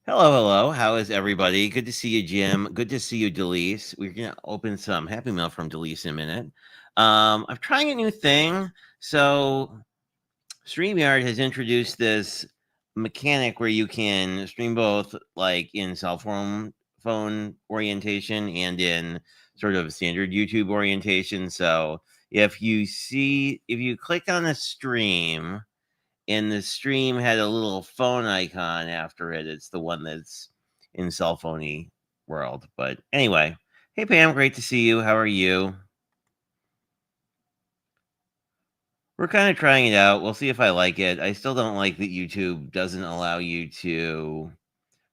Hello, hello. How is everybody? Good to see you, Jim. Good to see you, Delise. We're gonna open some Happy Mail from Delise in a minute. I'm trying a new thing. So StreamYard has introduced this mechanic where you can stream both, like in cell phone orientation and in sort of standard YouTube orientation. So if you click on a stream and the stream had a little phone icon after it. It's the one that's in cell phony world. But anyway, hey Pam, great to see you. How are you? We're kind of trying it out. We'll see if I like it. I still don't like that YouTube doesn't allow you to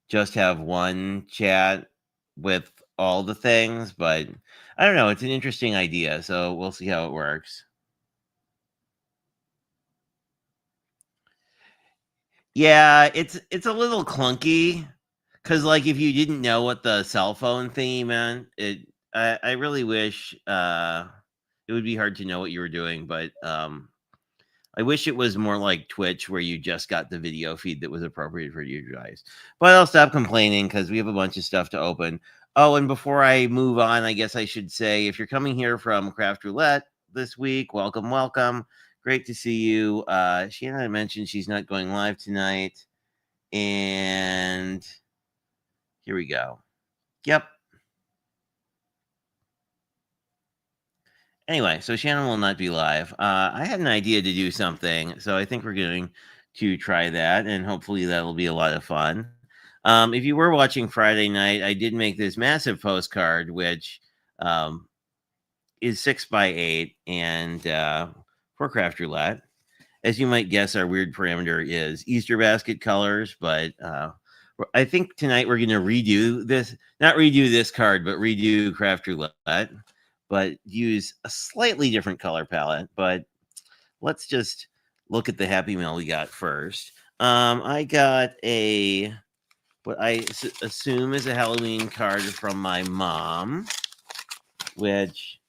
just have one chat with all the things, but I don't know. It's an interesting idea, so we'll see how it works. Yeah, it's a little clunky. Cause like if you didn't know what the cell phone thingy meant, I really wish it would be hard to know what you were doing, but I wish it was more like Twitch where you just got the video feed that was appropriate for your device. But I'll stop complaining because we have a bunch of stuff to open. Oh, and before I move on, I guess I should say if you're coming here from Craft Roulette this week, welcome, welcome. Great to see you. Shannon mentioned she's not going live tonight. And here we go. Yep. Anyway, so Shannon will not be live. I had an idea to do something, so I think we're going to try that, and hopefully that'll be a lot of fun. If you were watching Friday night, I did make this massive postcard, which um, is 6 by 8, and for Craft Roulette. As you might guess, our weird parameter is Easter basket colors, but I think tonight we're going to redo this, not redo this card, but redo Craft Roulette, but use a slightly different color palette. But let's just look at the Happy Mail we got first. I got what I assume is a Halloween card from my mom, which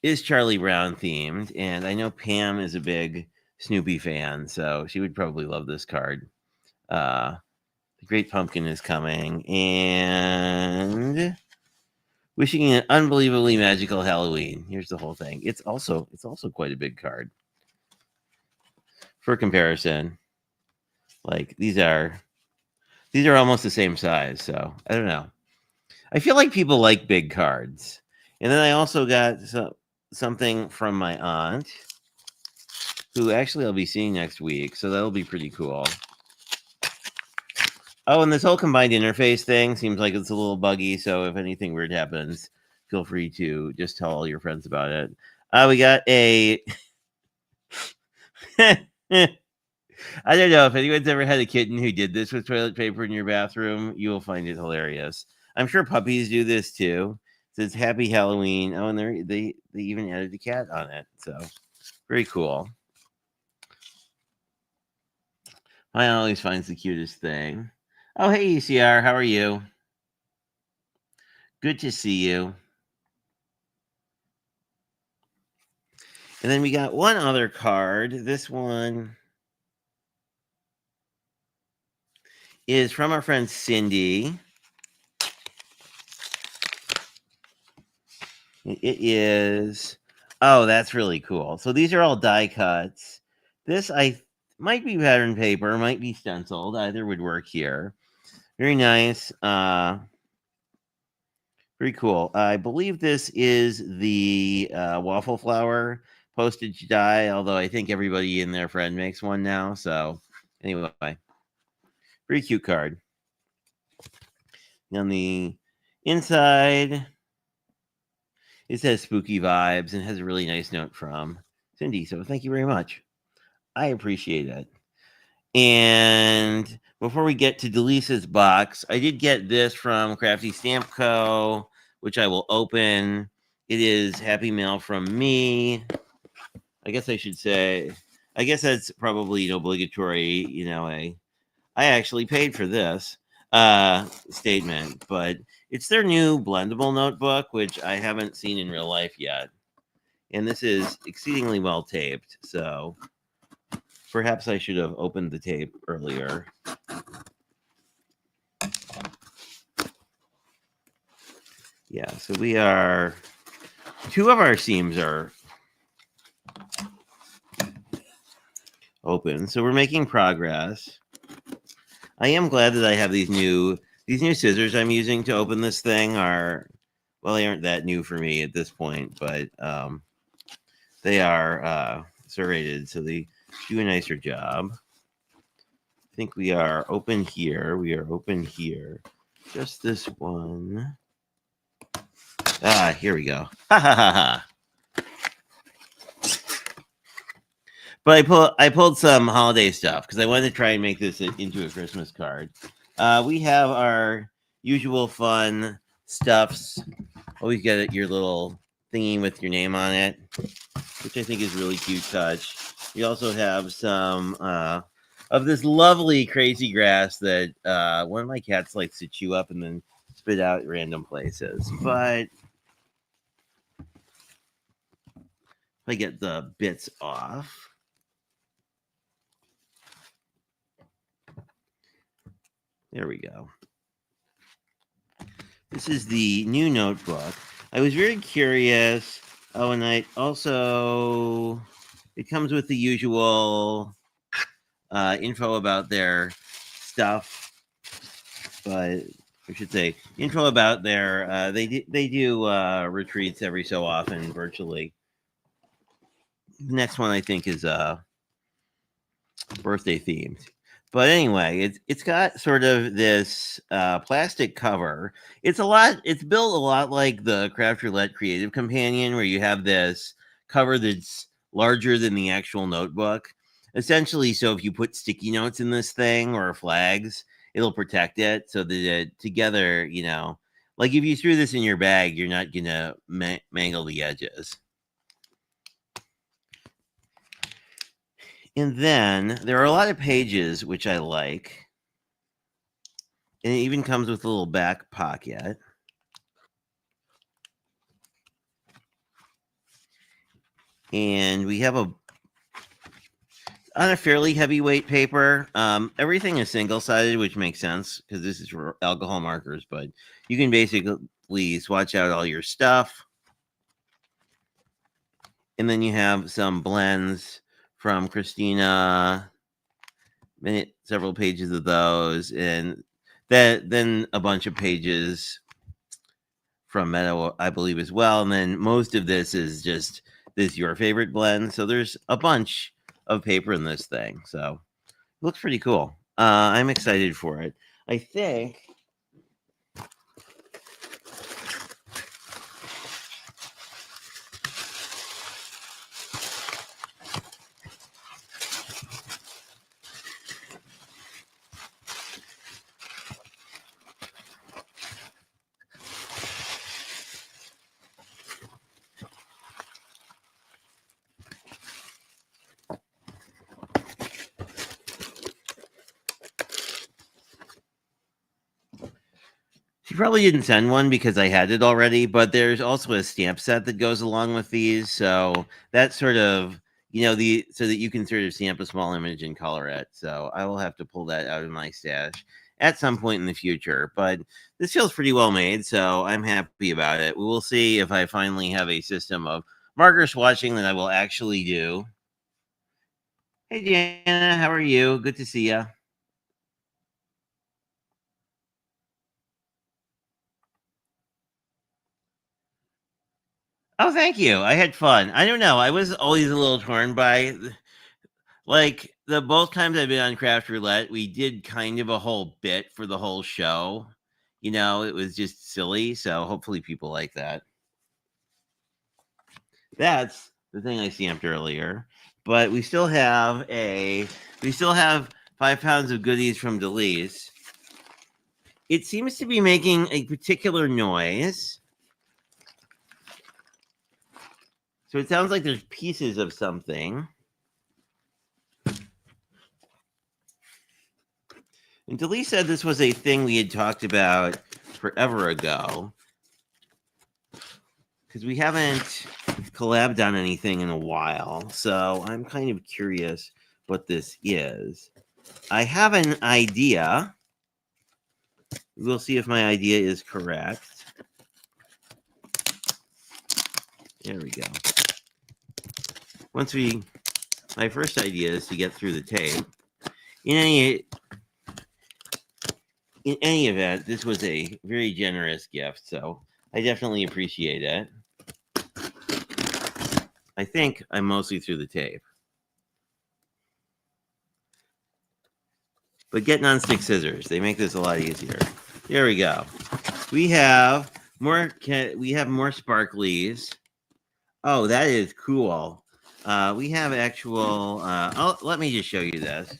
is Charlie Brown themed, and I know Pam is a big Snoopy fan, so she would probably love this card. The Great Pumpkin is coming, and wishing you an unbelievably magical Halloween. Here's the whole thing. It's also quite a big card. For comparison, like these are almost the same size, so I don't know. I feel like people like big cards. And then I also got something from my aunt, who actually I'll be seeing next week, so that'll be pretty cool. Oh, and this whole combined interface thing seems like it's a little buggy, so if anything weird happens, feel free to just tell all your friends about it. We got a. I don't know if anyone's ever had a kitten who did this with toilet paper in your bathroom. You will find it hilarious. I'm sure puppies do this too. It says Happy Halloween. Oh, and they even added a cat on it. So very cool. I always finds the cutest thing. Oh, hey ECR, how are you? Good to see you. And then we got one other card. This one is from our friend Cindy. It is. Oh, that's really cool. So these are all die cuts. This I might be pattern paper, might be stenciled. Either would work here. Very nice. Very cool. I believe this is the waffle flower postage die, although I think everybody and their friend makes one now. So anyway, very cute card. On the inside, it says spooky vibes and has a really nice note from Cindy. So thank you very much. I appreciate it. And before we get to Delisa's box, I did get this from Crafty Stamp Co., which I will open. It is Happy Mail from me. I guess I should say, I guess that's probably an obligatory, I actually paid for this statement, but it's their new blendable notebook, which I haven't seen in real life yet. And this is exceedingly well taped, so perhaps I should have opened the tape earlier. Yeah, so we are, two of our seams are open, so we're making progress. I am glad that I have these new scissors I'm using to open this thing are, well, they aren't that new for me at this point, but they are serrated, so they do a nicer job. I think we are open here. We are open here. Just this one. Ah, here we go. Ha ha ha ha. But I pulled some holiday stuff because I wanted to try and make this into a Christmas card. We have our usual fun stuffs. Always get your little thingy with your name on it, which I think is really cute touch. We also have some of this lovely crazy grass that one of my cats likes to chew up and then spit out random places. But if I get the bits off. There we go. This is the new notebook. I was very curious. Oh, and I also, it comes with the usual info about their stuff, but I should say info about their, they do retreats every so often virtually. The next one I think is birthday themed. But anyway, it's got sort of this plastic cover. It's built a lot like the Craft Roulette Creative Companion, where you have this cover that's larger than the actual notebook. Essentially, so if you put sticky notes in this thing or flags, it'll protect it so that together, like if you threw this in your bag, you're not gonna mangle the edges. And then there are a lot of pages which I like. And it even comes with a little back pocket. And we have on a fairly heavyweight paper. Everything is single-sided, which makes sense because this is for alcohol markers, but you can basically swatch out all your stuff. And then you have some blends from Christina, several pages of those, and then a bunch of pages from Meadow, I believe, as well. And then most of this is just this your favorite blend. So there's a bunch of paper in this thing. So it looks pretty cool. I'm excited for it. I think she probably didn't send one because I had it already, but there's also a stamp set that goes along with these. So that's sort of, so that you can sort of stamp a small image and color it. So I will have to pull that out of my stash at some point in the future. But this feels pretty well made, so I'm happy about it. We will see if I finally have a system of marker swatching that I will actually do. Hey, Jana, how are you? Good to see you. Oh, thank you. I had fun. I don't know. I was always a little torn by, like, the both times I've been on Craft Roulette, we did kind of a whole bit for the whole show. It was just silly. So hopefully people like that. That's the thing I stamped earlier. But we still have 5 pounds of goodies from Delise. It seems to be making a particular noise. So it sounds like there's pieces of something. And Delise said this was a thing we had talked about forever ago. Because we haven't collabed on anything in a while. So I'm kind of curious what this is. I have an idea. We'll see if my idea is correct. There we go. My first idea is to get through the tape. In any event, this was a very generous gift, so I definitely appreciate it. I think I'm mostly through the tape. But get nonstick scissors. They make this a lot easier. There we go. We have more sparklies. Oh, that is cool. We have actual let me just show you this.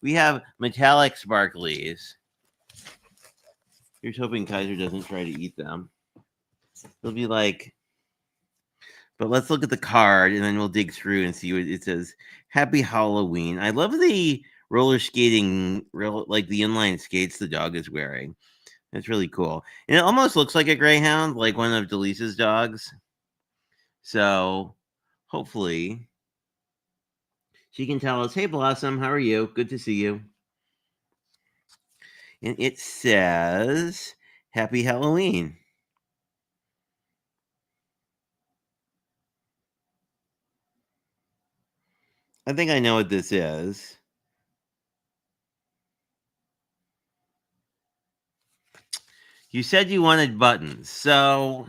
We have metallic sparklies. Here's hoping Kaiser doesn't try to eat them. It'll be like, but let's look at the card and then we'll dig through and see what it says. Happy Halloween. I love the roller skating, like the inline skates the dog is wearing. That's really cool. And it almost looks like a greyhound, like one of Delisa's dogs. So hopefully she can tell us, hey, Blossom, how are you? Good to see you. And it says, Happy Halloween. I think I know what this is. You said you wanted buttons. So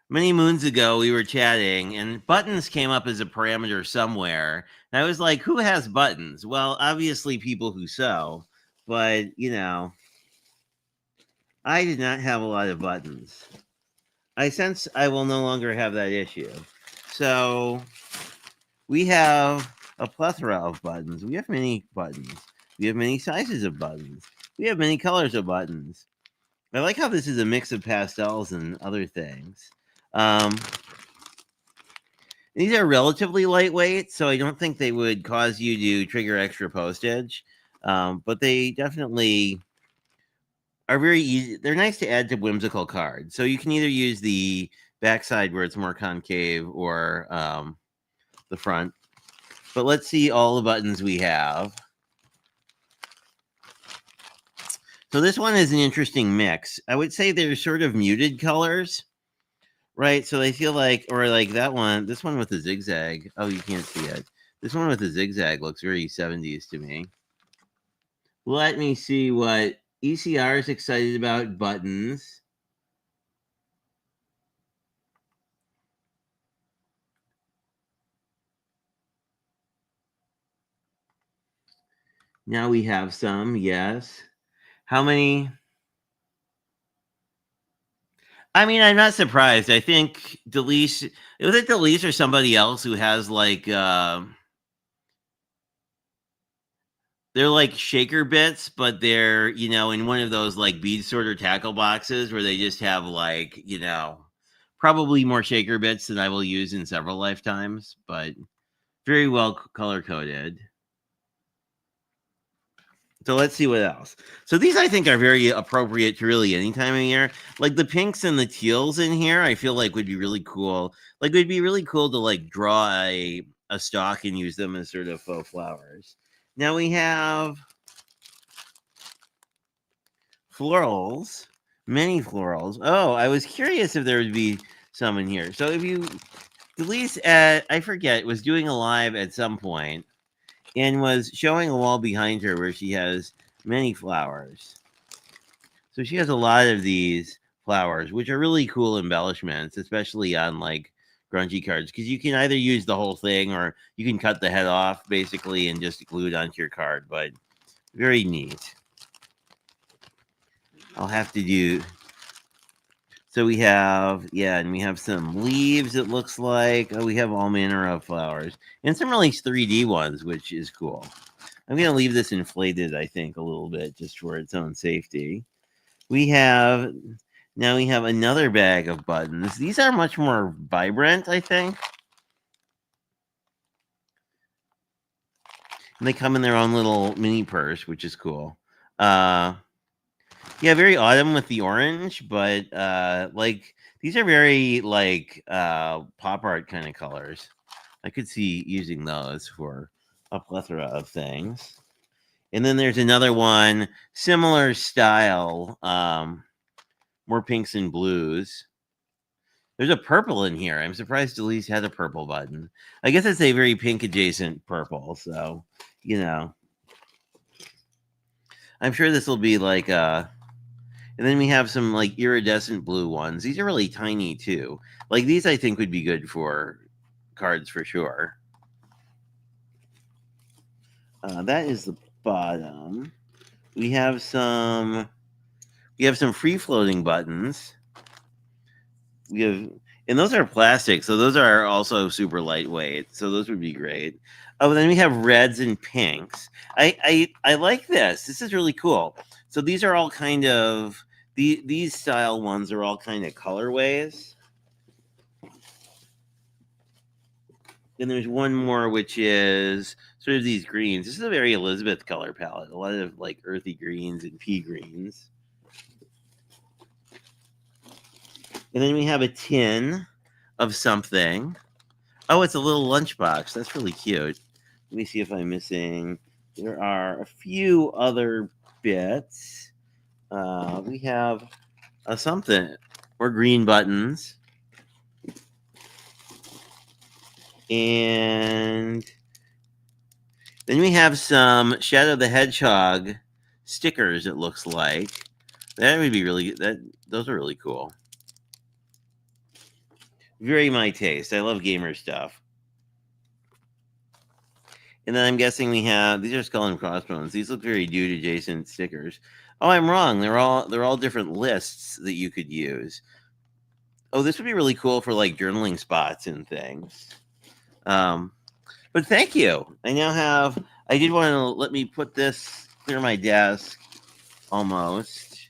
many moons ago, we were chatting, and buttons came up as a parameter somewhere. And I was like, who has buttons? Well, obviously, people who sew. But, I did not have a lot of buttons. I sense I will no longer have that issue. So we have a plethora of buttons. We have many buttons. We have many sizes of buttons. We have many colors of buttons. I like how this is a mix of pastels and other things. These are relatively lightweight, so I don't think they would cause you to trigger extra postage. But they definitely are very easy. They're nice to add to whimsical cards. So you can either use the backside where it's more concave or the front. But let's see all the buttons we have. So this one is an interesting mix. I would say they're sort of muted colors, right? So they feel like, or like that one, this one with the zigzag. Oh, you can't see it. This one with the zigzag looks very 70s to me. Let me see what ECR is excited about buttons. Now we have some, yes. How many? I mean, I'm not surprised. I think Delise, was it Delise or somebody else who has like, they're like shaker bits, but they're, in one of those like bead sorter tackle boxes where they just have like, probably more shaker bits than I will use in several lifetimes, but very well color coded. So let's see what else. So these I think are very appropriate to really any time of year. Like the pinks and the teals in here, I feel like would be really cool. Like it would be really cool to like draw a stalk and use them as sort of faux flowers. Now we have florals, many florals. Oh, I was curious if there would be some in here. So if you, Delise, I forget, was doing a live at some point and was showing a wall behind her where she has many flowers. So she has a lot of these flowers, which are really cool embellishments, especially on like grungy cards, because you can either use the whole thing or you can cut the head off basically and just glue it onto your card. But very neat. I'll have to do. So we have, and we have some leaves, it looks like. Oh, we have all manner of flowers and some really 3D ones, which is cool. I'm going to leave this inflated, I think, a little bit just for its own safety. We have another bag of buttons. These are much more vibrant, I think. And they come in their own little mini purse, which is cool. Very autumn with the orange, but like these are very like pop art kind of colors. I could see using those for a plethora of things. And then there's another one, similar style, more pinks and blues. There's a purple in here. I'm surprised Delise had a purple button. I guess it's a very pink adjacent purple, so you know. I'm sure this will be like and then we have some like iridescent blue ones. These are really tiny too. Like these I think would be good for cards for sure. That is the bottom. We have some free floating buttons. We have, and those are plastic, so those are also super lightweight. So those would be great. Oh, then we have reds and pinks. I like this. This is really cool. So these are all kind of these style ones are all kind of colorways. Then there's one more which is sort of these greens. This is a very Elizabeth color palette. A lot of like earthy greens and pea greens. And then we have a tin of something. Oh, it's a little lunchbox. That's really cute. Let me see if I'm missing. There are a few other bits. We have something. More green buttons. And then we have some Shadow the Hedgehog stickers, it looks like. That would be really those are really cool. Very my taste. I love gamer stuff. And then I'm guessing we have these are skull and crossbones. These look very dude adjacent stickers. Oh, I'm wrong. They're all different lists that you could use. Oh, this would be really cool for like journaling spots and things. But thank you. I now have. I did want to let me put this clear my desk almost,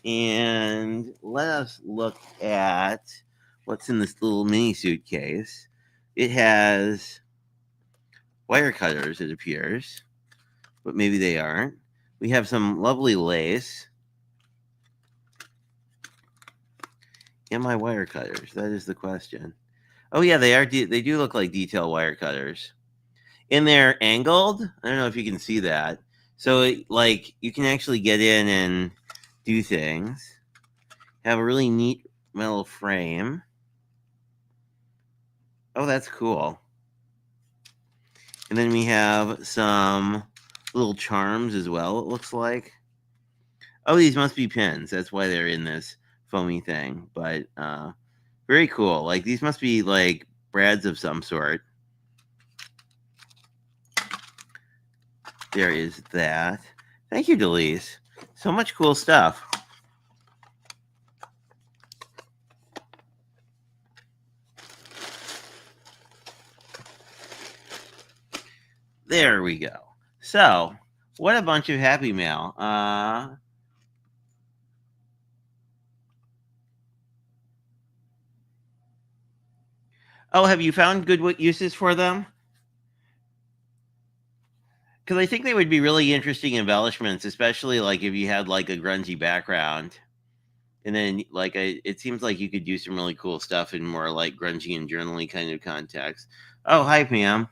and let us look at what's in this little mini suitcase. It has wire cutters, it appears, but maybe they aren't. We have some lovely lace. Am I wire cutters? That is the question. Oh yeah, they are. They do look like detail wire cutters, and they're angled. I don't know if you can see that. So like you can actually get in and do things. Have a really neat metal frame. Oh, that's cool. And then we have some little charms as well, it looks like. Oh, these must be pins. That's why they're in this foamy thing. But very cool. Like these must be like brads of some sort. There is that. Thank you, Delise. So much cool stuff. There we go. So, what a bunch of Happy Mail. Oh, have you found good uses for them? Because I think they would be really interesting embellishments, especially like if you had like a grungy background. And then, like, it seems like you could do some really cool stuff in more like grungy and journaling kind of context. Oh, hi, Pam.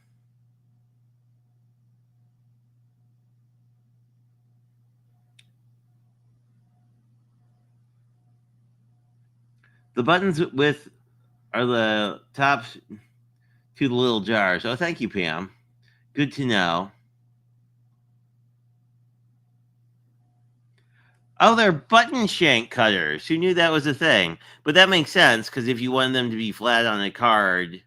The buttons with are the tops to the little jars. Oh, thank you, Pam. Good to know. Oh, they're button shank cutters. Who knew that was a thing? But that makes sense because if you wanted them to be flat on a card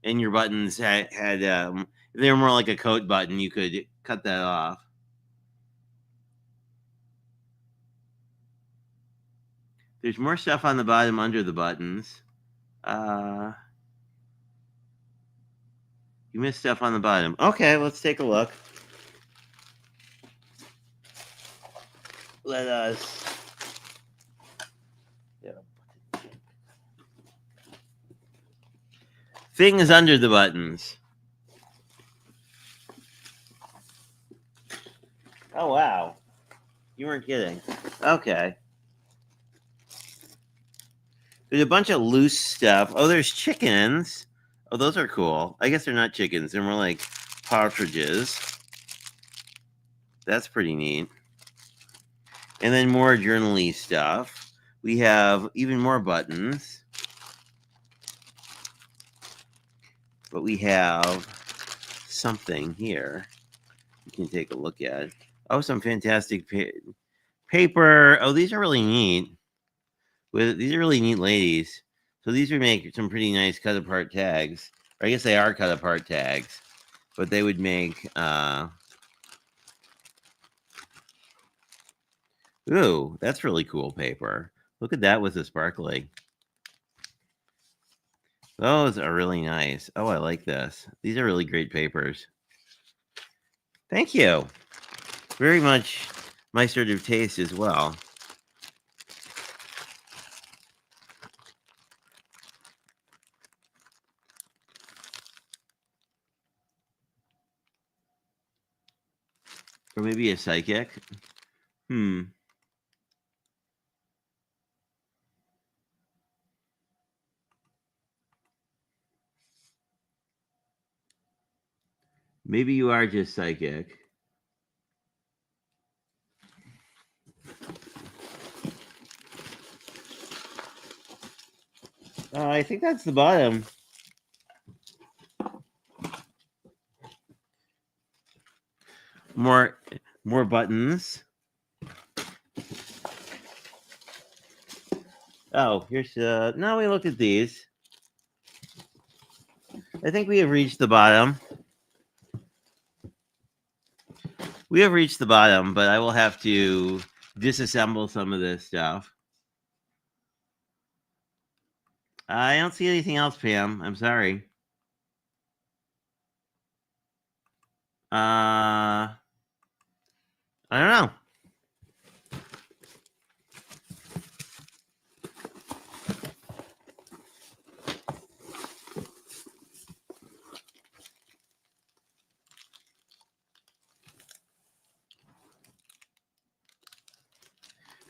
and your buttons had if they were more like a coat button, you could cut that off. There's more stuff on the bottom under the buttons. You missed stuff on the bottom. Okay, let's take a look. Let us. Things under the buttons. Oh, wow. You weren't kidding. Okay. There's a bunch of loose stuff. Oh, there's chickens. Oh, those are cool. I guess they're not chickens. They're more like partridges. That's pretty neat. And then more journaly stuff. We have even more buttons. but we have something here you can take a look at. Oh, some fantastic paper. Oh, these are really neat. These are really neat ladies. So these would make some pretty nice cut apart tags. Or I guess they are cut apart tags, but they would make. Ooh, that's really cool paper. Look at that with the sparkling. Those are really nice. Oh, I like this. These are really great papers. Thank you. Very much my sort of taste as well. Or maybe a psychic. Maybe you are just psychic. I think that's the bottom. More buttons. Oh, here's now we look at these. I think we have reached the bottom. We have reached the bottom, but I will have to disassemble some of this stuff. I don't see anything else, Pam. I'm sorry. I don't know.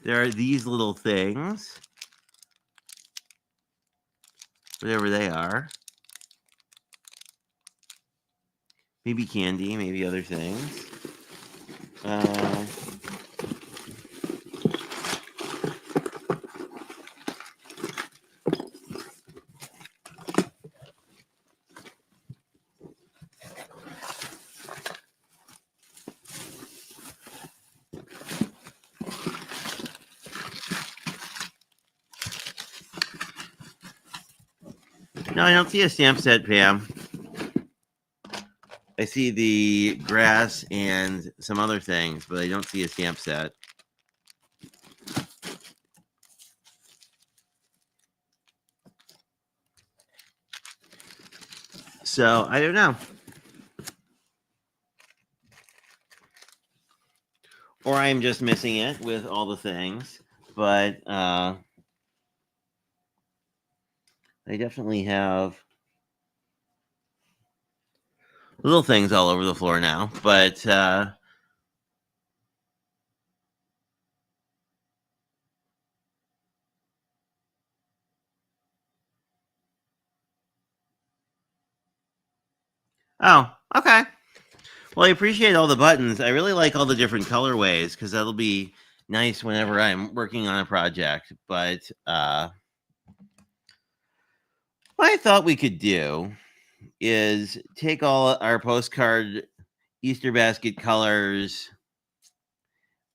There are these little things. Whatever they are. Maybe candy, maybe other things. No, I don't see a stamp set, Pam. I see the grass and some other things, but I don't see a stamp set. So I don't know. Or I'm just missing it with all the things. But I definitely have little things all over the floor now. But oh, okay. Well, I appreciate all the buttons. I really like all the different colorways because that'll be nice whenever I'm working on a project. But what I thought we could do is take all our postcard Easter basket colors,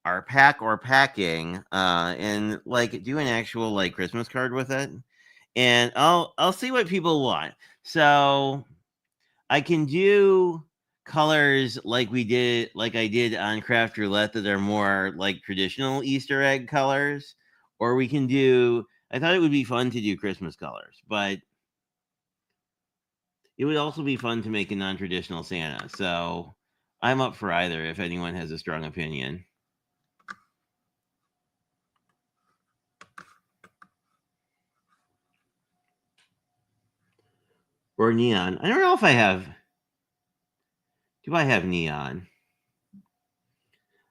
our pack or packing, and like do an actual like Christmas card with it. And I'll see what people want. So I can do colors like I did on Craft Roulette that are more like traditional Easter egg colors, or we can do. I thought it would be fun to do Christmas colors, but it would also be fun to make a non-traditional Santa. So I'm up for either if anyone has a strong opinion. Or neon. I don't know if I have. Do I have neon?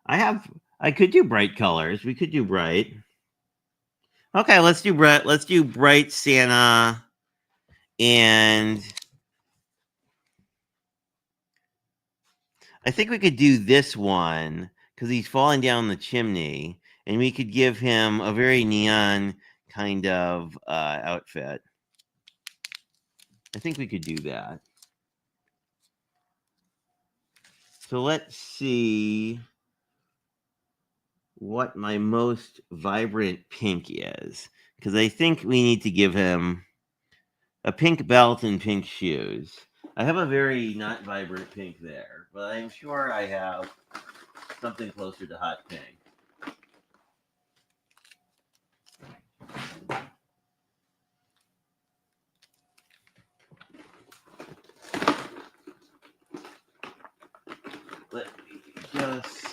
I could do bright colors. We could do bright. Okay, let's do bright. Let's do bright Santa, and I think we could do this one because he's falling down the chimney, and we could give him a very neon kind of outfit. I think we could do that. So let's see what my most vibrant pink is, because I think we need to give him a pink belt and pink shoes. I have a very not vibrant pink there, but I'm sure I have something closer to hot pink. Let me just...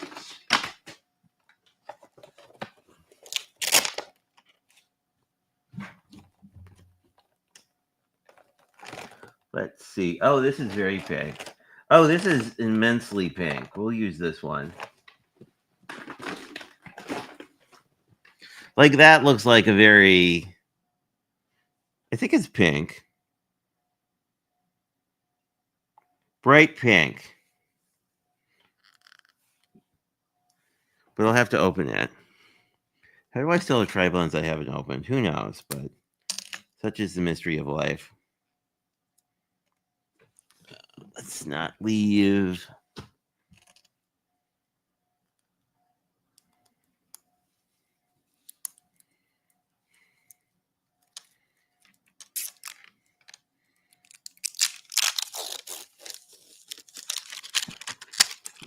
Let's see. Oh, this is very pink. Oh, this is immensely pink. We'll use this one. Like, that looks like a very... I think it's pink. Bright pink. But I'll have to open it. How do I still have tri-blends I haven't opened? Who knows? But such is the mystery of life. Let's not leave.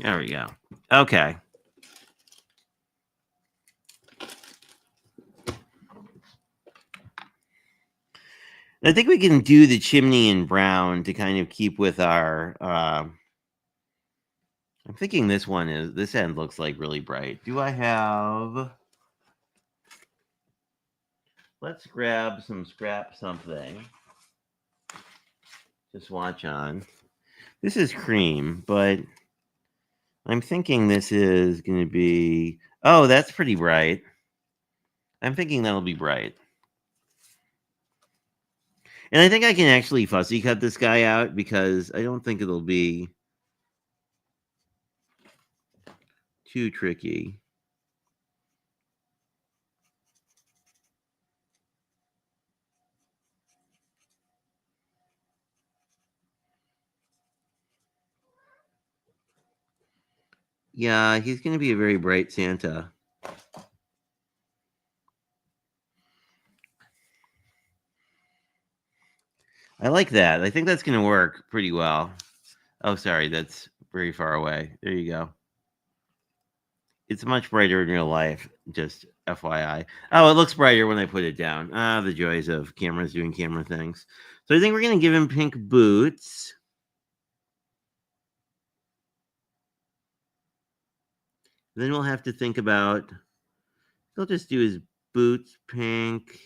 There we go. Okay. I think we can do the chimney in brown to kind of keep with our... I'm thinking this end looks like really bright. Do I have... Let's grab some scrap something. Just watch on. This is cream, but I'm thinking this is going to be... Oh, that's pretty bright. I'm thinking that'll be bright. And I think I can actually fussy cut this guy out because I don't think it'll be too tricky. Yeah, he's going to be a very bright Santa. I like that. I think that's going to work pretty well. Oh, sorry, that's very far away. There you go. It's much brighter in real life, just FYI. Oh, it looks brighter when I put it down. Ah, the joys of cameras doing camera things. So I think we're going to give him pink boots. Then we'll have to think about... He'll just do his boots pink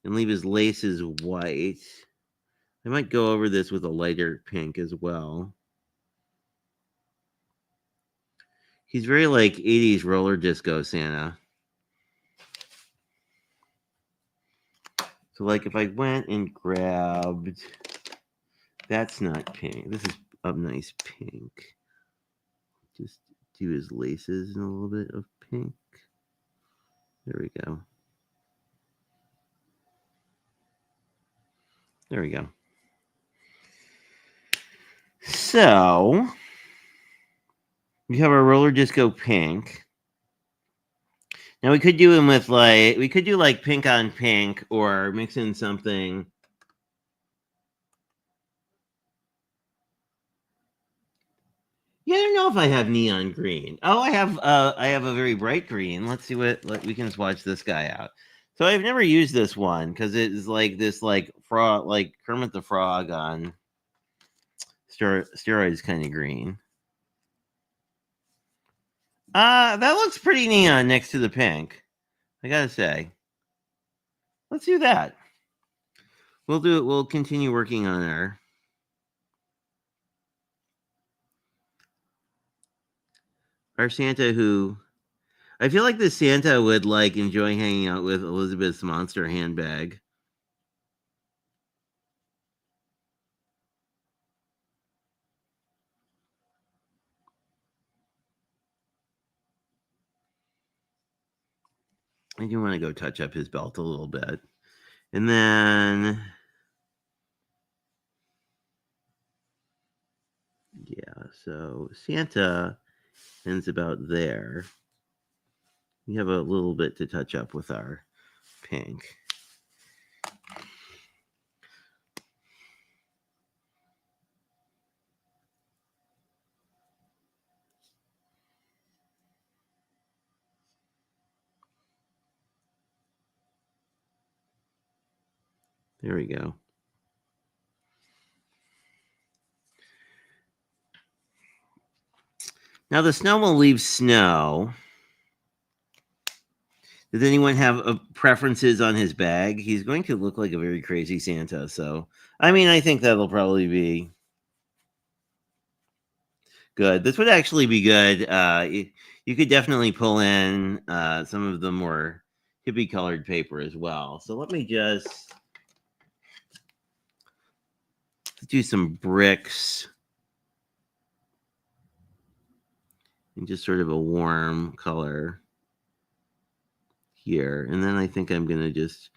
and leave his laces white. I might go over this with a lighter pink as well. He's very like 80s roller disco Santa. So like if I went and grabbed... That's not pink. This is a nice pink. Just do his laces in a little bit of pink. There we go. There we go. So we have our roller disco pink. Now we could do him with like... We could do like pink on pink or mix in something... Yeah, I don't know if I have neon green. Oh, I have a very bright green. Let's see what we can swatch this guy out. So I've never used this one because it is like this like frog, like Kermit the Frog on steroids kind of green. That looks pretty neon next to the pink. I gotta say. Let's do that. We'll do it. We'll continue working on our Santa who... I feel like this Santa would like enjoy hanging out with Elizabeth's monster handbag. I do want to go touch up his belt a little bit. And then... Yes. So Santa ends about there. We have a little bit to touch up with our pink. There we go. Now the snow will leave snow. Does anyone have preferences on his bag? He's going to look like a very crazy Santa. So, I mean, I think that'll probably be good. This would actually be good. You could definitely pull in some of the more hippie colored paper as well. So let me just do some bricks and just sort of a warm color here. And then I think I'm going to just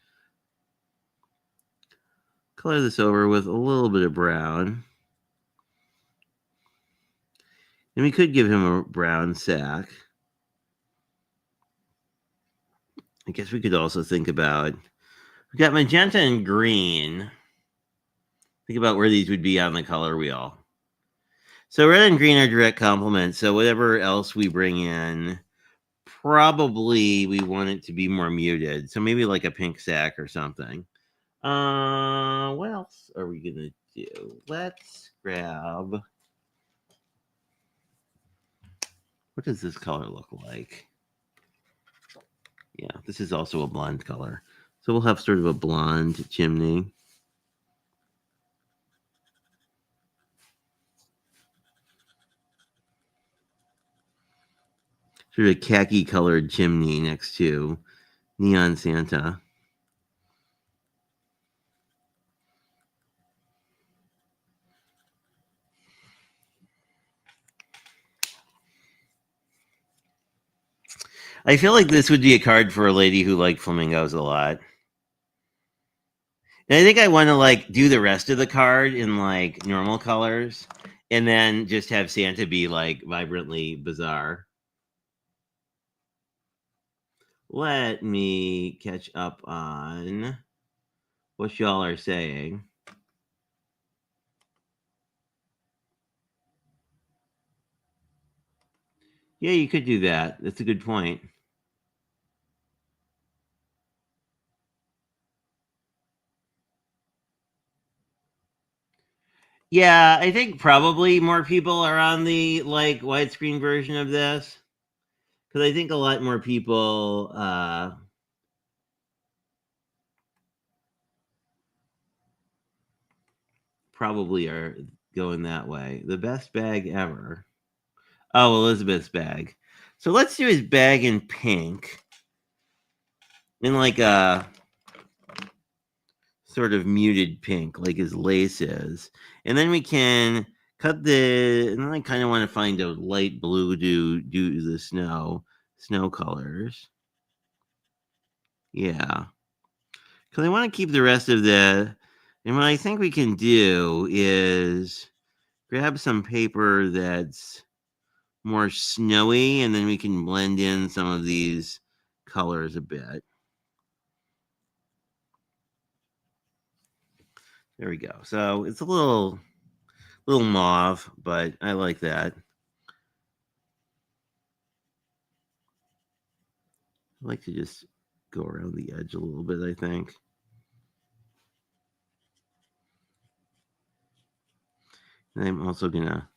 color this over with a little bit of brown. And we could give him a brown sack. I guess we could also think about, we got magenta and green. Think about where these would be on the color wheel. So red and green are direct complements. So whatever else we bring in, probably we want it to be more muted. So maybe like a pink sack or something. What else are we gonna do? Let's grab. What does this color look like? Yeah, this is also a blonde color. So we'll have sort of a blonde chimney. Sort of a khaki colored chimney next to Neon Santa. I feel like this would be a card for a lady who liked flamingos a lot. And I think I want to like do the rest of the card in like normal colors and then just have Santa be like vibrantly bizarre. Let me catch up on what y'all are saying. Yeah, you could do that. That's a good point. Yeah, I think probably more people are on the like widescreen version of this because I think a lot more people probably are going that way. The best bag ever. Oh, Elizabeth's bag. So let's do his bag in pink in like a sort of muted pink, like his lace is. And then we can cut the, and then I kind of want to find a light blue to do the snow colors. Yeah. Because I want to keep the rest of the, and what I think we can do is grab some paper that's more snowy, and then we can blend in some of these colors a bit. There we go. So it's a little mauve, but I like that. I like to just go around the edge a little bit, I think. And I'm also gonna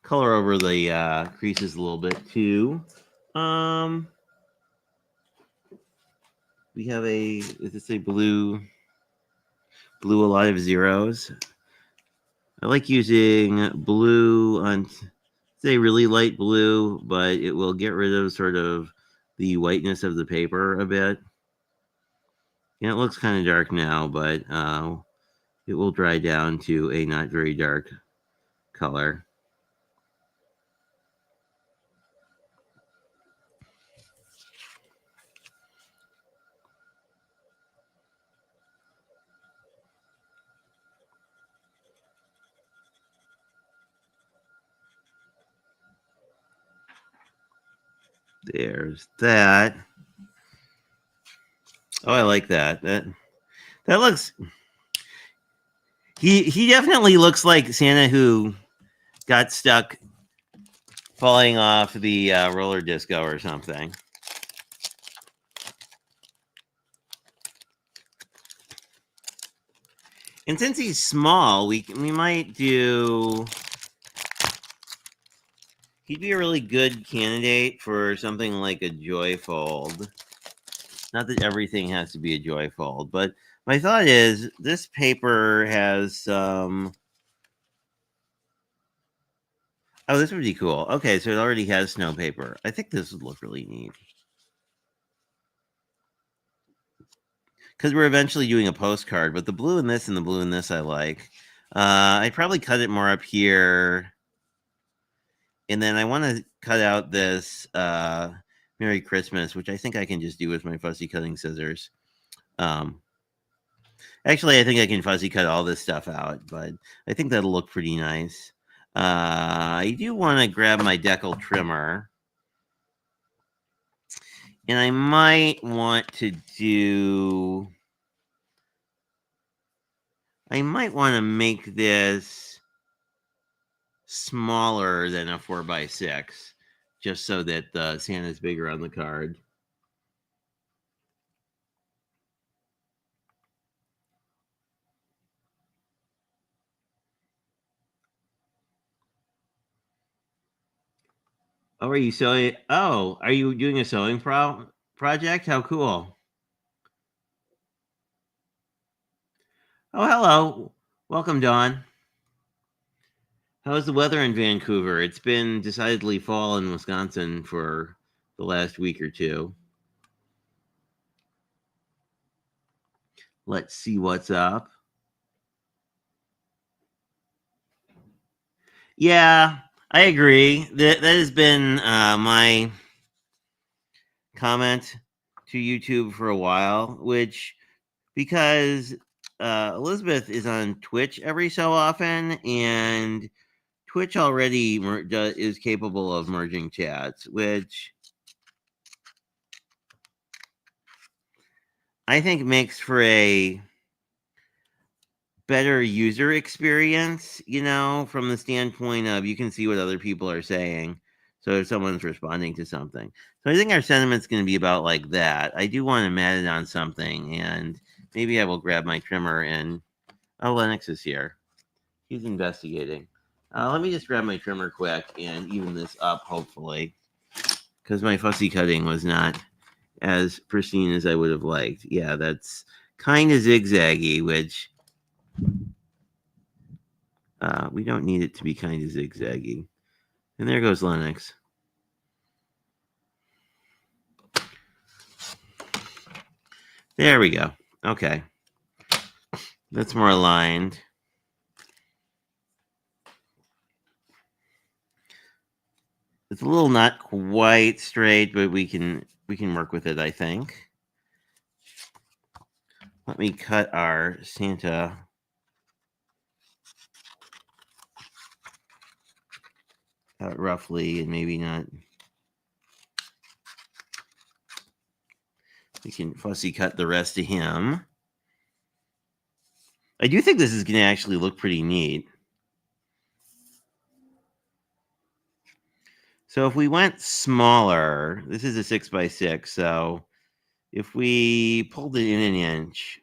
color over the creases a little bit too. Um, we have is this a blue a lot of zeros? I like using blue on, say, really light blue, but it will get rid of sort of the whiteness of the paper a bit. Yeah, it looks kind of dark now, but it will dry down to a not very dark color. There's that. Oh, I like that. That looks. He definitely looks like Santa who got stuck falling off the roller disco or something. And since he's small, we might do. He'd be a really good candidate for something like a Joyfold. Not that everything has to be a Joyfold, but my thought is this paper has some. Oh, this would be cool. Okay, so it already has snow paper. I think this would look really neat. Because we're eventually doing a postcard, but the blue in this and the blue in this I like. I'd probably cut it more up here. And then I want to cut out this Merry Christmas, which I think I can just do with my fussy cutting scissors. Actually, I think I can fussy cut all this stuff out, but I think that'll look pretty nice. I do want to grab my decal trimmer. And I might want to do. I might want to make this smaller than a 4x6, just so that the Santa's bigger on the card. Oh, are you sewing? Oh, are you doing a sewing project? How cool! Oh, hello. Welcome, Dawn. How's the weather in Vancouver? It's been decidedly fall in Wisconsin for the last week or two. Let's see what's up. Yeah, I agree. That has been my comment to YouTube for a while, which because Elizabeth is on Twitch every so often, and Twitch already is capable of merging chats, which I think makes for a better user experience, from the standpoint of you can see what other people are saying. So if someone's responding to something. So I think our sentiment's going to be about like that. I do want to mat it on something, and maybe I will grab my trimmer and. Oh, Lennox is here. He's investigating. Let me just grab my trimmer quick and even this up, hopefully. Because my fussy cutting was not as pristine as I would have liked. Yeah, that's kind of zigzaggy, which we don't need it to be kind of zigzaggy. And there goes Lennox. There we go. Okay. That's more aligned. It's a little not quite straight, but we can work with it, I think. Let me cut our Santa out roughly and maybe not. We can fussy cut the rest of him. I do think this is going to actually look pretty neat. So if we went smaller, this is a 6x6. So if we pulled it in an inch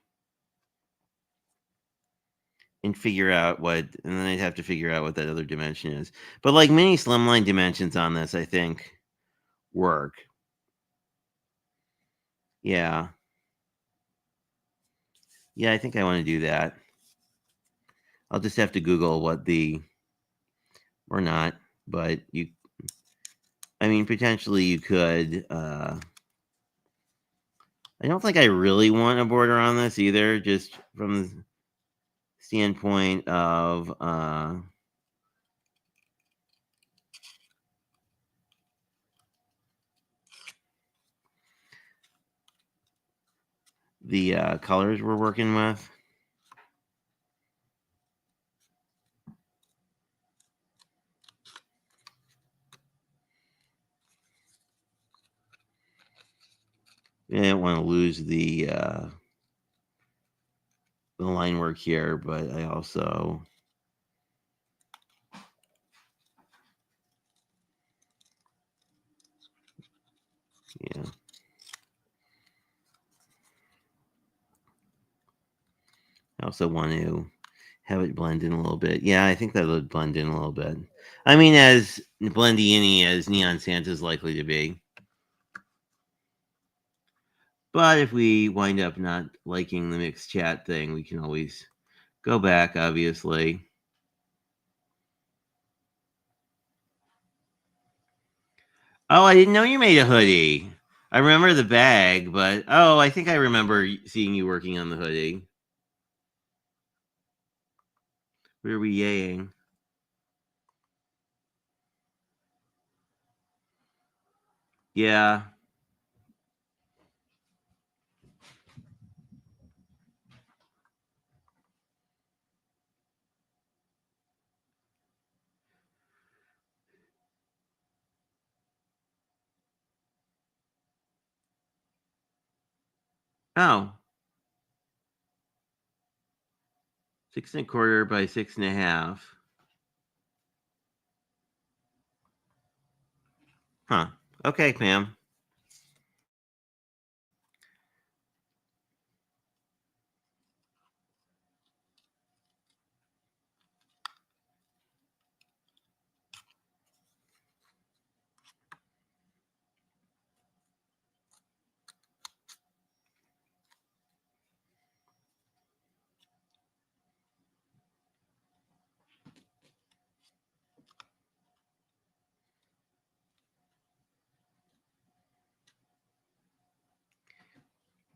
and figure out and then I'd have to figure out what that other dimension is. But like mini slimline dimensions on this, I think work. Yeah. Yeah, I think I want to do that. I'll just have to Google or not, but potentially you could. I don't think I really want a border on this either, just from the standpoint of the colors we're working with. I don't want to lose the line work here, but I also yeah. I also want to have it blend in a little bit. Yeah, I think that would blend in a little bit. I mean, as blendy as Neon Santa is likely to be. But if we wind up not liking the mixed chat thing, we can always go back, obviously. Oh, I didn't know you made a hoodie. I remember the bag, but oh, I think I remember seeing you working on the hoodie. Where are we yaying? Yeah. Oh, 6 1/4 by 6 1/2. Huh. Okay, Pam.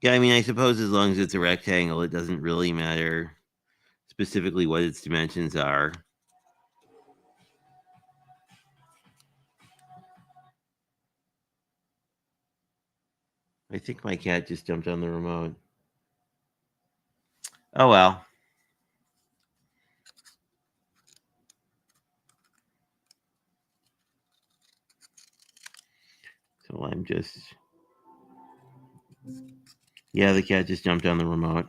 Yeah, I mean, I suppose as long as it's a rectangle, it doesn't really matter specifically what its dimensions are. I think my cat just jumped on the remote. Oh well. So I'm just. Yeah, the cat just jumped on the remote.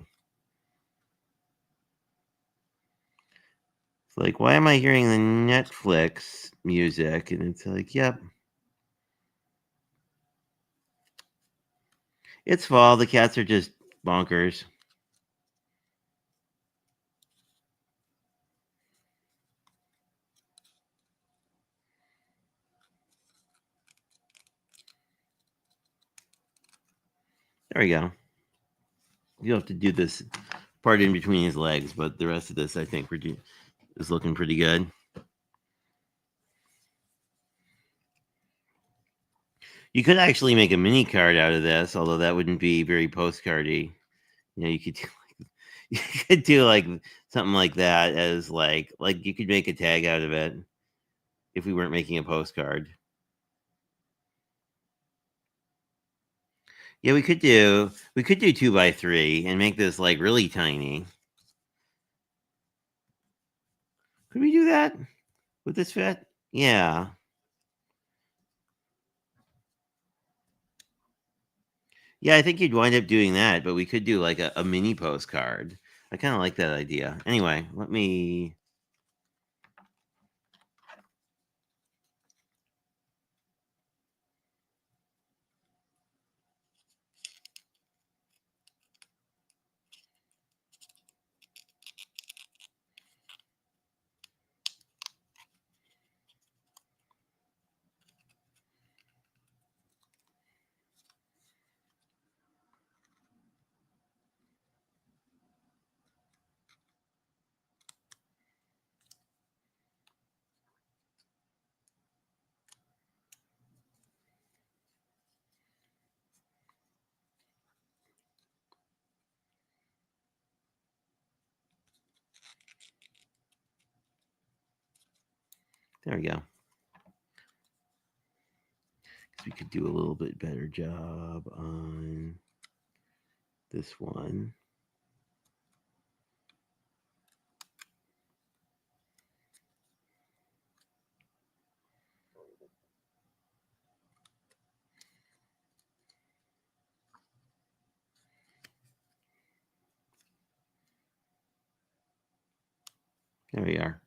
It's like, why am I hearing the Netflix music? And it's like, yep. It's fall. The cats are just bonkers. There we go. You have to do this part in between his legs, but the rest of this, I think, is looking pretty good. You could actually make a mini card out of this, although that wouldn't be very postcardy. You know, you could do you could do like something like that as like you could make a tag out of it if we weren't making a postcard. Yeah, we could do 2 by 3 and make this like really tiny. Could we do that? Would this fit? Yeah. Yeah, I think you'd wind up doing that, but we could do like a mini postcard. I kind of like that idea. Anyway, let me. There we go. We could do a little bit better job on this one. There we are.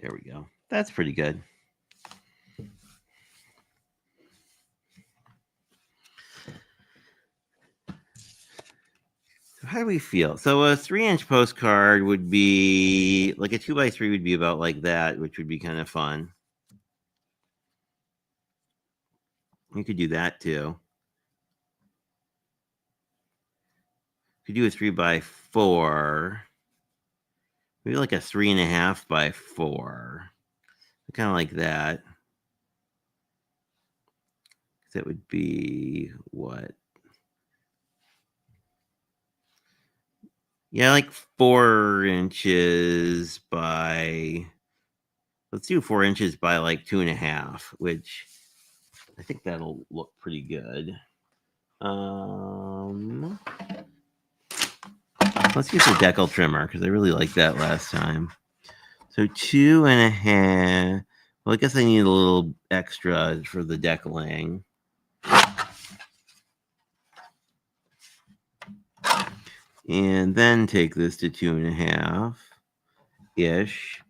There we go. That's pretty good. How do we feel? So a 3-inch postcard would be like a 2x3 would be about like that, which would be kind of fun. You could do that too. Could do a 3x4. Maybe like a 3.5x4. Kind of like that. That would be what? Yeah, like 4 inches by. Let's do 4 inches by like 2.5, which I think that'll look pretty good. Let's use the decal trimmer because I really liked that last time. So 2.5. Well, I guess I need a little extra for the decaling. And then take this to 2.5 ish.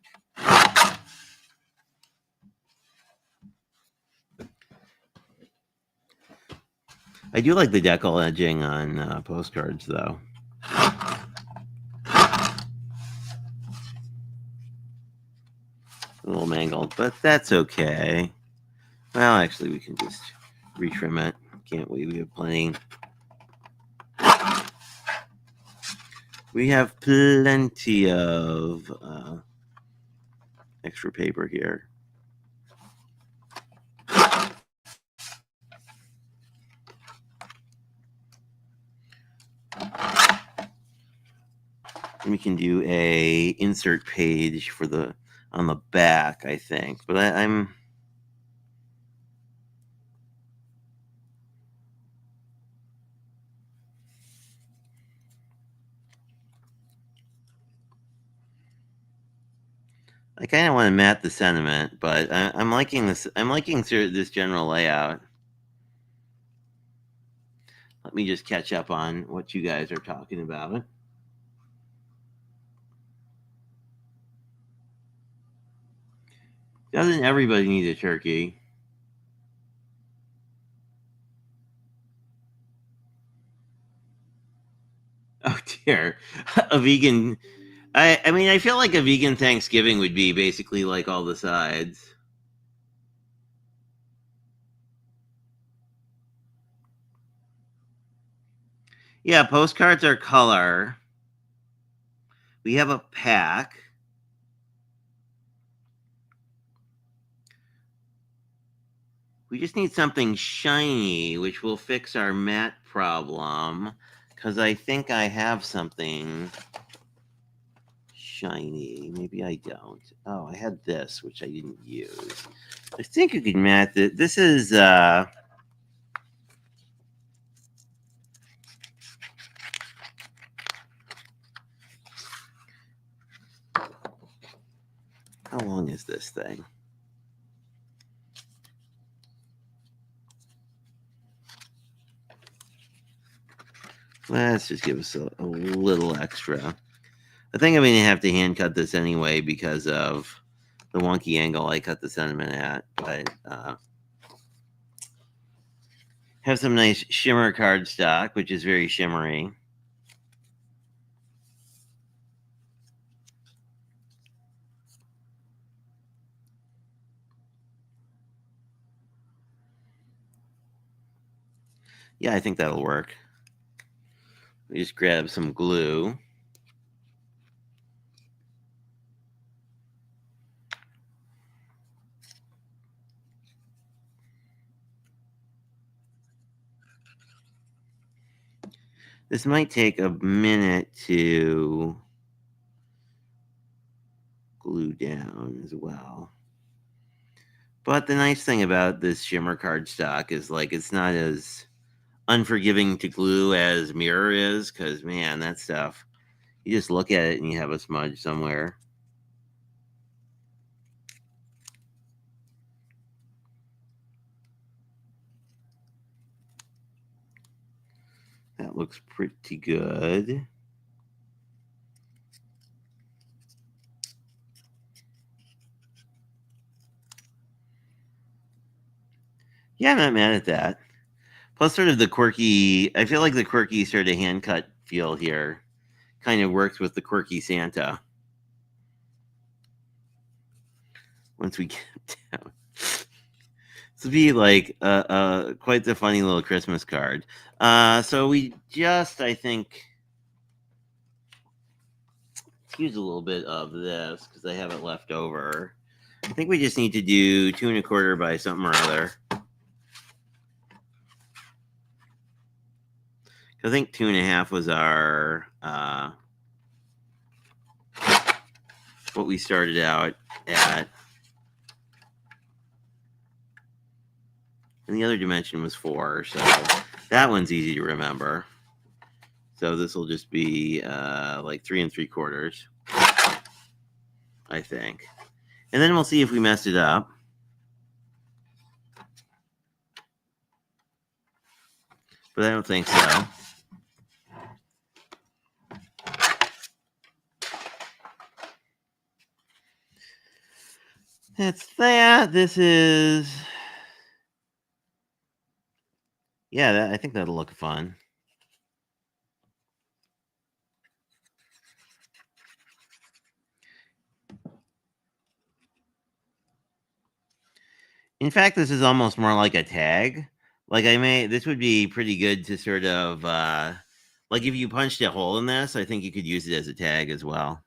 I do like the decal edging on postcards, though. A little mangled, but that's okay. Well, actually, we can just retrim it. Can't we? We have plenty. We have plenty of extra paper here. And we can do a insert page for the on the back, I think. But I'm I kind of want to mat the sentiment, but I'm liking this. I'm liking this general layout. Let me just catch up on what you guys are talking about. Doesn't everybody need a turkey? Oh dear, a vegan. I mean, I feel like a vegan Thanksgiving would be basically like all the sides. Yeah, postcards are color. We have a pack. We just need something shiny, which will fix our matte problem. Because I think I have something shiny. Maybe I don't. Oh, I had this, which I didn't use. I think you can matte it. This is how long is this thing? Let's just give us a little extra. I think I'm going to have to hand cut this anyway because of the wonky angle I cut the sentiment at. But have some nice shimmer cardstock, which is very shimmery. Yeah, I think that'll work. We just grab some glue. This might take a minute to glue down as well. But the nice thing about this shimmer cardstock is like it's not as unforgiving to glue as mirror is, because man, that stuff, you just look at it and you have a smudge somewhere. That looks pretty good. Yeah, I'm not mad at that. Plus, sort of the quirky, I feel like the quirky sort of hand cut feel here kind of works with the quirky Santa. Once we get down. This will be like quite the funny little Christmas card. So we just, I think, use a little bit of this because I have it left over. I think we just need to do 2 1/4 by something or other. I think 2 1/2 was our what we started out at, and the other dimension was 4, so that one's easy to remember. So this will just be like 3 3/4, I think, and then we'll see if we messed it up. But I don't think so. That's that. This is, yeah, I think that'll look fun. In fact, this is almost more like a tag. Like this would be pretty good to sort of, like if you punched a hole in this, I think you could use it as a tag as well.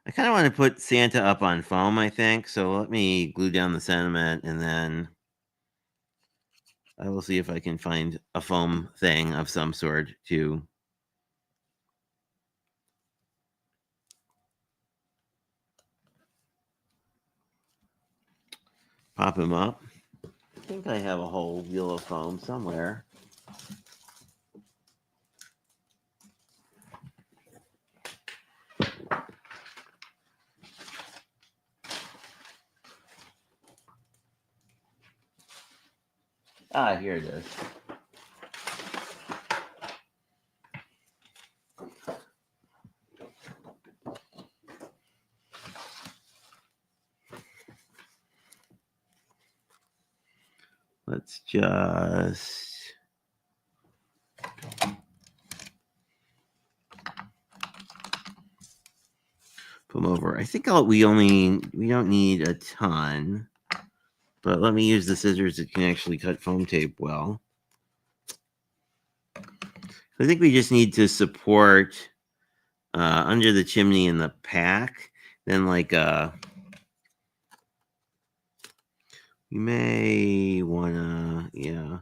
I kind of want to put Santa up on foam, I think. So let me glue down the sentiment and then I will see if I can find a foam thing of some sort to pop him up. I think I have a whole wheel of foam somewhere. Ah, here it is. Let's just put them over. I think we don't need a ton, but let me use the scissors that can actually cut foam tape well. I think we just need to support under the chimney in the pack. Then like you may wanna, yeah,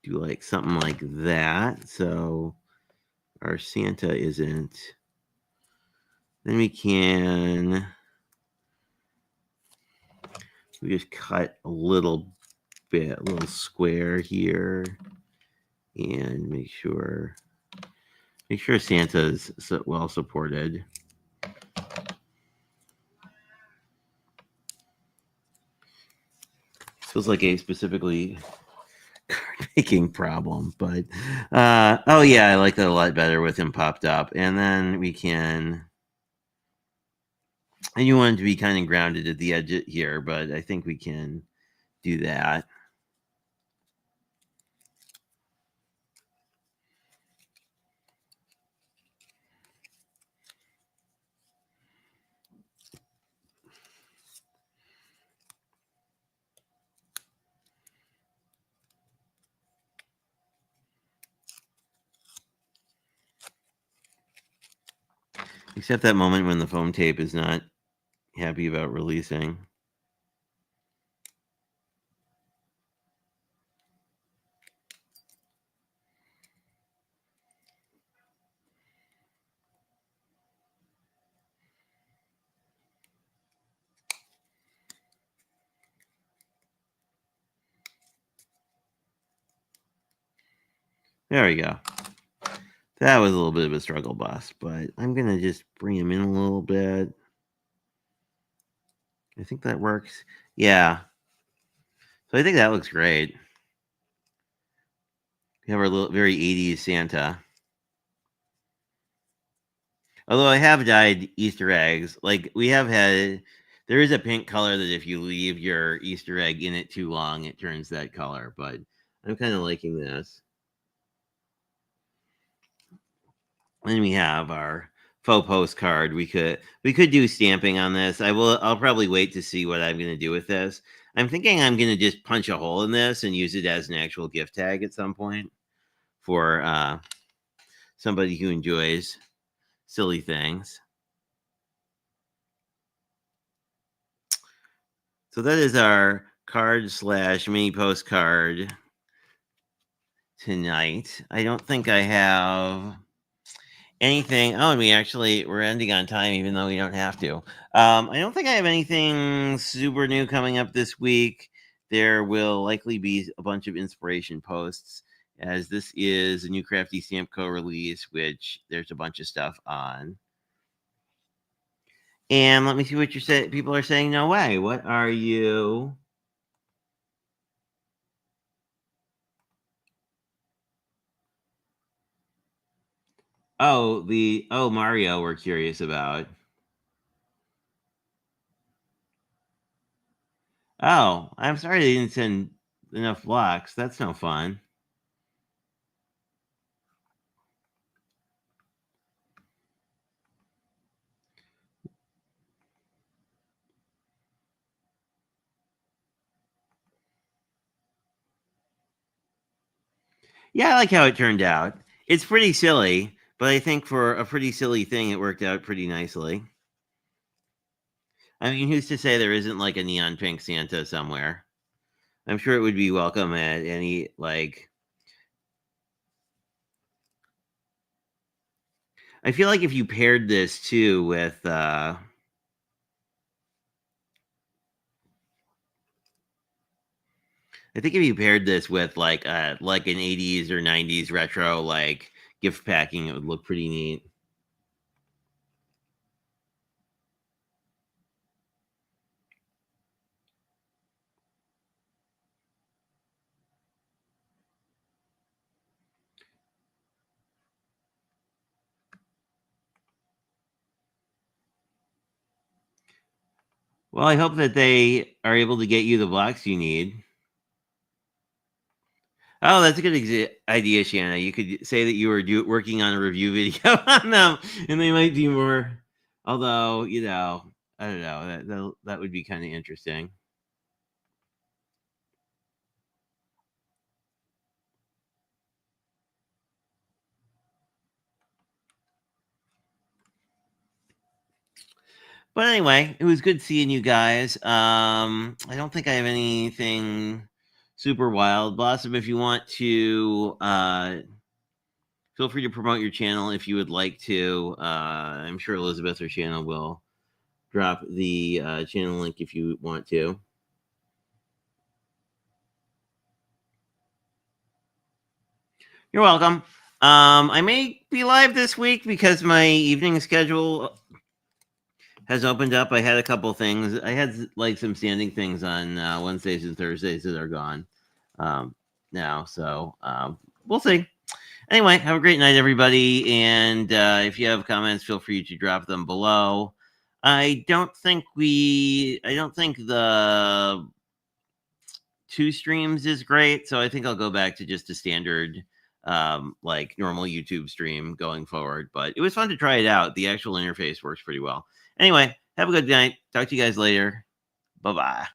do like something like that. So our Santa isn't. Then we just cut a little bit, a little square here, and make sure Santa's well supported. Feels like a specifically card making problem, but oh yeah, I like that a lot better with him popped up. And then we can, and you want it to be kind of grounded at the edge here, but I think we can do that. Except that moment when the foam tape is not happy about releasing. There we go. That was a little bit of a struggle bus, but I'm going to just bring him in a little bit. I think that works. Yeah. So I think that looks great. We have our little very 80s Santa. Although I have dyed Easter eggs. Like we have had there is a pink color that if you leave your Easter egg in it too long, it turns that color. But I'm kind of liking this. And we have our faux postcard. We could do stamping on this. I'll probably wait to see what I'm gonna do with this. I'm thinking I'm gonna just punch a hole in this and use it as an actual gift tag at some point for somebody who enjoys silly things. So that is our card slash mini postcard tonight. I don't think I have anything. Oh, and we're ending on time, even though we don't have to. I don't think I have anything super new coming up this week. There will likely be a bunch of inspiration posts, as this is a new Crafty Stamp Co. release, which there's a bunch of stuff on. And let me see what people are saying. No way. What are you? Oh, Mario we're curious about. Oh, I'm sorry they didn't send enough blocks. That's no fun. Yeah, I like how it turned out. It's pretty silly, but I think for a pretty silly thing, it worked out pretty nicely. I mean, who's to say there isn't like a neon pink Santa somewhere? I'm sure it would be welcome at any like. I feel like if you paired this too with I think if you paired this with like an 80s or 90s retro like gift packing, it would look pretty neat. Well, I hope that they are able to get you the blocks you need. Oh, that's a good idea, Shanna. You could say that you were working on a review video on them, and they might do more. Although, I don't know. That would be kind of interesting. But anyway, it was good seeing you guys. I don't think I have anything super wild. Blossom, if you want to, feel free to promote your channel if you would like to. I'm sure Elizabeth or Shanna will drop the channel link if you want to. You're welcome. I may be live this week because my evening schedule has opened up. I had a couple things. I had like some standing things on Wednesdays and Thursdays that are gone now. So we'll see. Anyway, have a great night, everybody. And if you have comments, feel free to drop them below. I don't think the 2 streams is great. So I think I'll go back to just a standard like normal YouTube stream going forward. But it was fun to try it out. The actual interface works pretty well. Anyway, have a good night. Talk to you guys later. Bye bye.